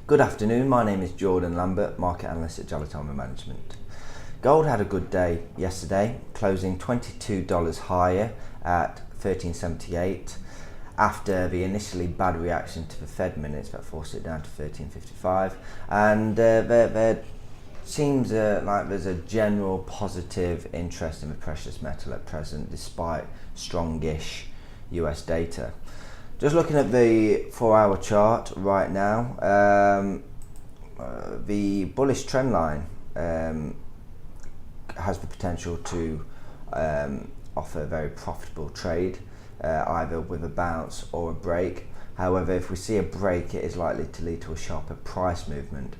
Good afternoon, my name is Jordan Lambert, market analyst at Jolly Management. Gold had a good day yesterday, closing $22 higher at 1378 after the initially bad reaction to the Fed minutes that forced it down to 1355, and there seems like there's a general positive interest in the precious metal at present despite strongish US data. Just looking at the 4-hour chart right now, the bullish trend line has the potential to offer a very profitable trade, either with a bounce or a break. However, if we see a break, it is likely to lead to a sharper price movement.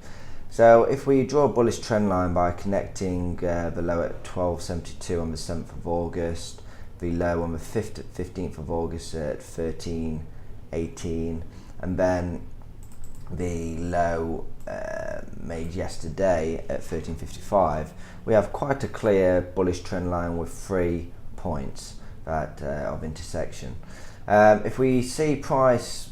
So if we draw a bullish trend line by connecting the low at 1272 on the 7th of August, the low on the 15th of August at 1318, and then the low made yesterday at 1355, we have quite a clear bullish trend line with 3 points of intersection. If we see price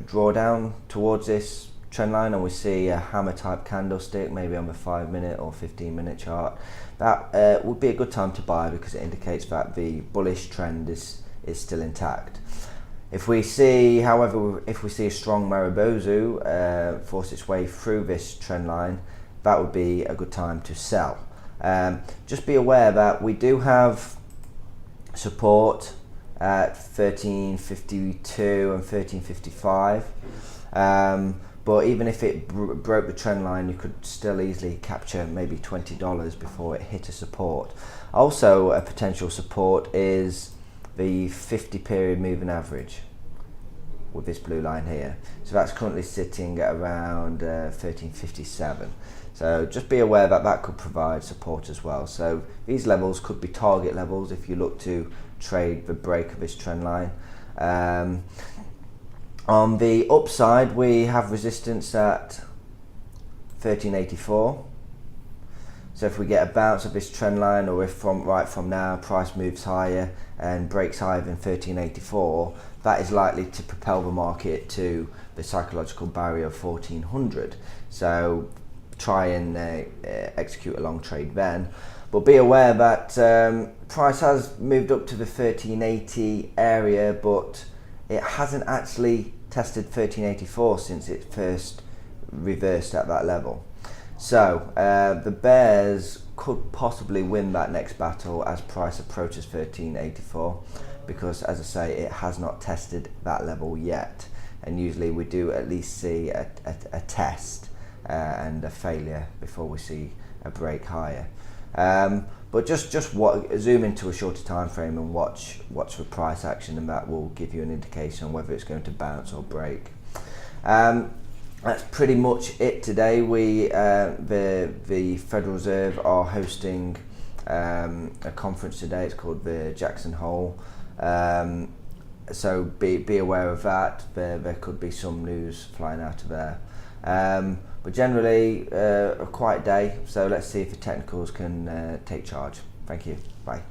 draw down towards this trend line and we see a hammer type candlestick, maybe on the 5-minute or 15-minute chart, that would be a good time to buy because it indicates that the bullish trend is still intact. If we see, however, a strong marubozu force its way through this trend line, that would be a good time to sell. Just be aware that we do have support at 1352 and 1355. But even if it broke the trend line, you could still easily capture maybe $20 before it hit a support. Also, a potential support is the 50-period moving average with this blue line here. So that's currently sitting at around 1357. So just be aware that that could provide support as well. So these levels could be target levels if you look to trade the break of this trend line. On the upside, we have resistance at 1384. So if we get a bounce of this trend line, or if right from now price moves higher and breaks higher than 1384, that is likely to propel the market to the psychological barrier of 1400. So try and execute a long trade then. But be aware that price has moved up to the 1380 area, but it hasn't actually tested 1384 since it first reversed at that level. So the bears could possibly win that next battle as price approaches 1384, because as I say, it has not tested that level yet, and usually we do at least see a test and a failure before we see a break higher. But just zoom into a shorter time frame and watch for price action, and that will give you an indication on whether it's going to bounce or break. That's pretty much it today. The Federal Reserve are hosting a conference today. It's called the Jackson Hole. So be aware of that. There could be some news flying out of there. But generally, a quiet day. So let's see if the technicals can take charge. Thank you. Bye.